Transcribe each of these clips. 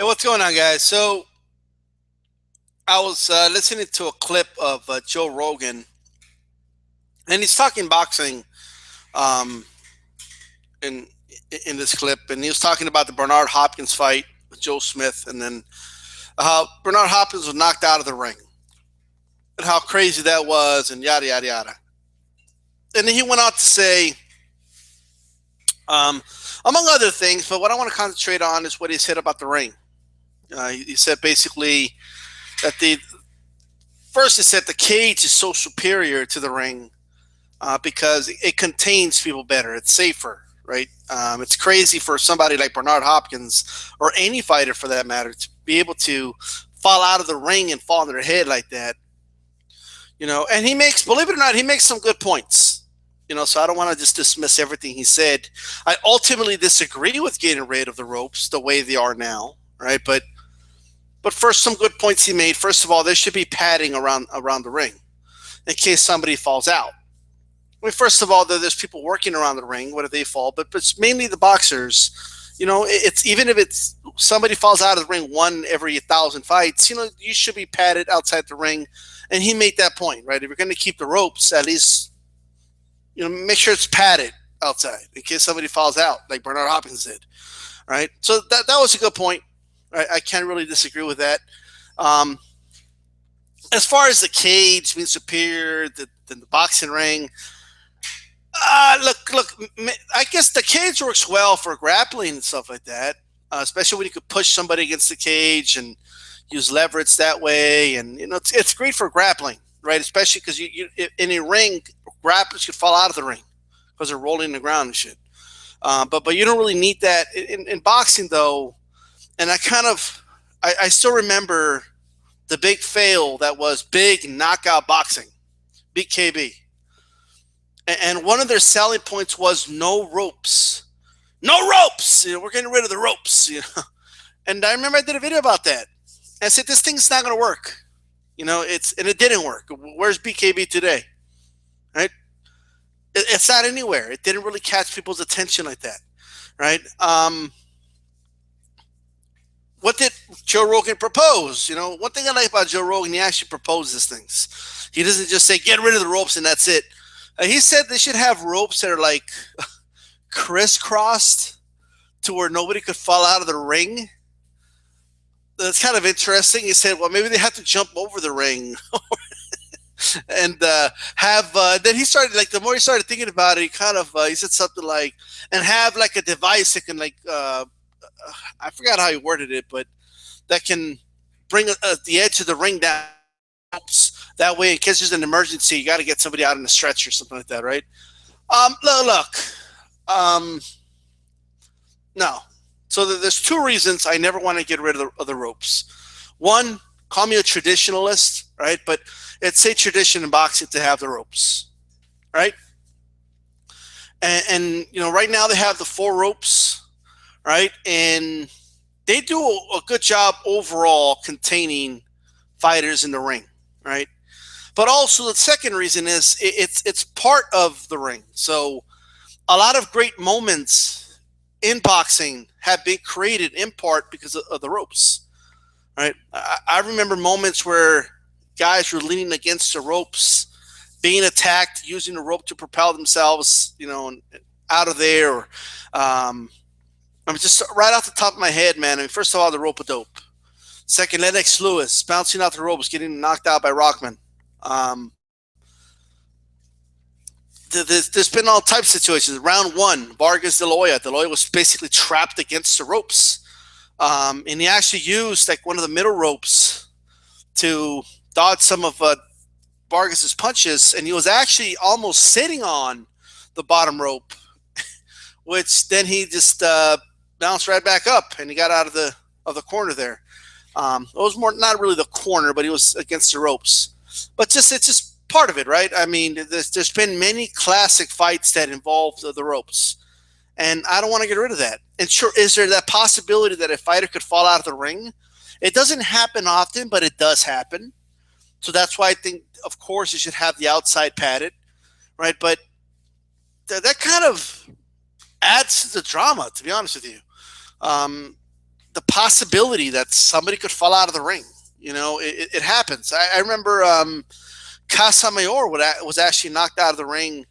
Hey, what's going on, guys? So I was listening to a clip of Joe Rogan, and he's talking boxing um, in in this clip, and he was talking about the Bernard Hopkins fight with Joe Smith, and then how Bernard Hopkins was knocked out of the ring, and how crazy that was, and yada yada yada. And then he went on to say, um, among other things, but what I want to concentrate on is what he said about the ring. He said basically that the first he said the cage is so superior to the ring because it contains people better. It's safer, right? It's crazy for somebody like Bernard Hopkins or any fighter for that matter to be able to fall out of the ring and fall on their head like that. And he makes, believe it or not, he makes some good points. So I don't want to just dismiss everything he said. I ultimately disagree with getting rid of the ropes the way they are now, right? But first, some good points he made. First of all, there should be padding around the ring in case somebody falls out. I mean, first of all, there's people working around the ring. What if they fall? But it's mainly the boxers. It's even if it's somebody falls out of the ring one every 1,000 fights. You should be padded outside the ring. And he made that point, right? If you're going to keep the ropes, at least make sure it's padded outside in case somebody falls out, like Bernard Hopkins did, right? So that was a good point. Right? I can't really disagree with that. Um, as far as the cage being superior than the boxing ring, look. I guess the cage works well for grappling and stuff like that, especially when you could push somebody against the cage and use leverage that way. And it's great for grappling, right? Especially because in a ring, grapplers could fall out of the ring because they're rolling in the ground and shit. But you don't really need that in boxing, though. And I still remember the big fail that was Big Knockout Boxing, BKB. And one of their selling points was no ropes. No ropes! We're getting rid of the ropes. And I remember I did a video about that. And I said, this thing's not going to work. And it didn't work. Where's BKB today? Right? It's not anywhere. It didn't really catch people's attention like that. Right? What did Joe Rogan propose? One thing I like about Joe Rogan, he actually proposes things. He doesn't just say, get rid of the ropes and that's it. He said they should have ropes that are like crisscrossed to where nobody could fall out of the ring. That's kind of interesting. He said, well, maybe they have to jump over the ring. And then he started, like, the more he started thinking about it, he said something like, and have like a device that can I forgot how he worded it, but that can bring the edge of the ring down. That way, in case there's an emergency, you got to get somebody out in a stretch or something like that, right? Look, um, no. So there's two reasons I never want to get rid of the ropes. One, call me a traditionalist, right? But it's a tradition in boxing to have the ropes, right? And right now they have the four ropes, right? And they do a good job overall containing fighters in the ring, right? But also the second reason is it's part of the ring. So a lot of great moments in boxing have been created in part because of the ropes, right? I remember moments where guys were leaning against the ropes, being attacked, using the rope to propel themselves, out of there. I'm just right off the top of my head, man. I mean, first of all, the rope a dope. Second, Lennox Lewis bouncing off the ropes, getting knocked out by Rockman. There's been all types of situations. Round one, Vargas De Loya. De Loya was basically trapped against the ropes. And he actually used like one of the middle ropes to dodge some of Vargas's punches, and he was actually almost sitting on the bottom rope, which then he just bounced right back up, and he got out of the corner there. It was more not really the corner, but he was against the ropes. But it's just part of it, right? I mean, there's been many classic fights that involve the ropes, and I don't want to get rid of that. And sure, is there that possibility that a fighter could fall out of the ring? It doesn't happen often, but it does happen. So that's why I think, of course, you should have the outside padded, right? But that kind of adds to the drama, to be honest with you. the possibility that somebody could fall out of the ring. It happens. I remember Casamayor was actually knocked out of the ring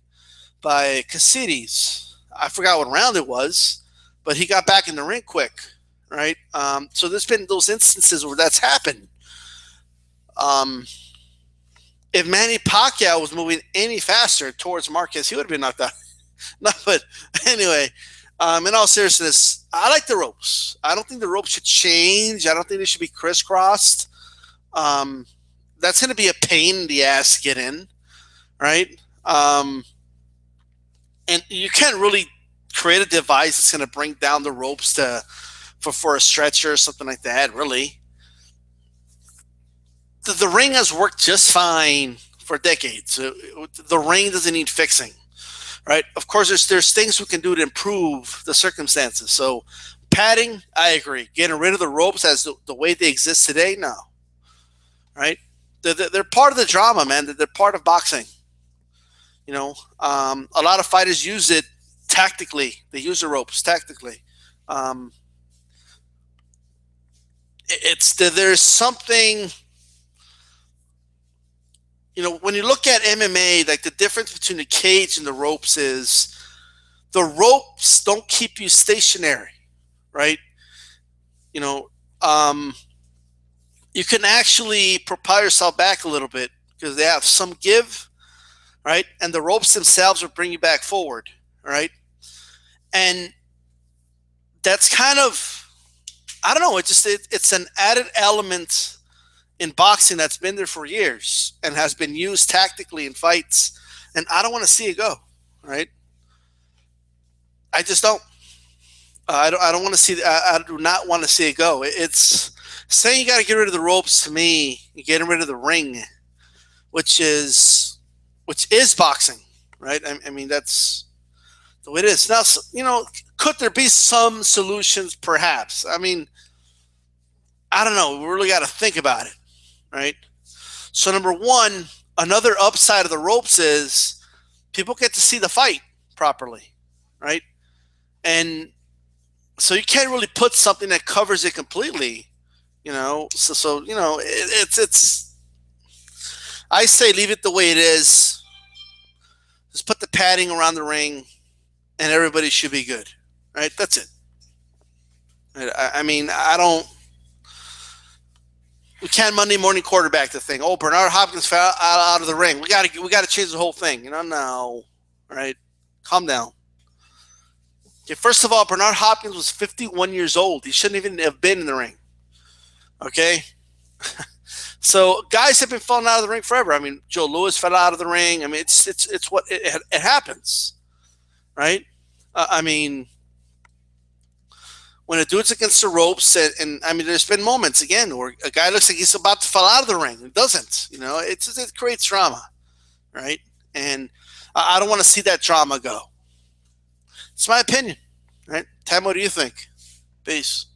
by Casides. I forgot what round it was, but he got back in the ring quick, right? So there's been those instances where that's happened. If Manny Pacquiao was moving any faster towards Marquez, he would have been knocked out. No, but anyway, in all seriousness, I like the ropes. I don't think the ropes should change. I don't think they should be crisscrossed. That's going to be a pain in the ass to get in, right? And you can't really create a device that's going to bring down the ropes for a stretcher or something like that, really. The ring has worked just fine for decades. The ring doesn't need fixing, right? Of course, there's things we can do to improve the circumstances. So padding, I agree. Getting rid of the ropes as the way they exist today, no. Right? They're part of the drama, man. They're part of boxing. A lot of fighters use it tactically. They use the ropes tactically. There's something, when you look at MMA, like the difference between the cage and the ropes is the ropes don't keep you stationary, right? You can actually propel yourself back a little bit because they have some give, right? And the ropes themselves will bring you back forward, right? And that's kind of, I don't know, it's an added element in boxing that's been there for years and has been used tactically in fights, and I don't want to see it go, right? I just don't. I don't want to see. I do not want to see it go. It's saying you got to get rid of the ropes. To me, you're getting rid of the ring, which is boxing, right? I mean, that's the way it is now. Could there be some solutions? Perhaps. I mean, I don't know. We really got to think about it, right? So number one, another upside of the ropes is people get to see the fight properly, right? And so you can't really put something that covers it completely, So it's. I say leave it the way it is. Just put the padding around the ring, and everybody should be good, right? That's it. I mean, I don't. We can't Monday morning quarterback the thing. Oh, Bernard Hopkins fell out of the ring. We got to change the whole thing. No, right? Calm down. Okay, first of all, Bernard Hopkins was 51 years old. He shouldn't even have been in the ring. Okay? So guys have been falling out of the ring forever. I mean, Joe Louis fell out of the ring. I mean, it's what it happens, right? I mean, when a dude's against the ropes, and I mean, there's been moments again where a guy looks like he's about to fall out of the ring. It doesn't. It creates drama, right? And I don't want to see that drama go. It's my opinion, right? Tam, what do you think? Peace.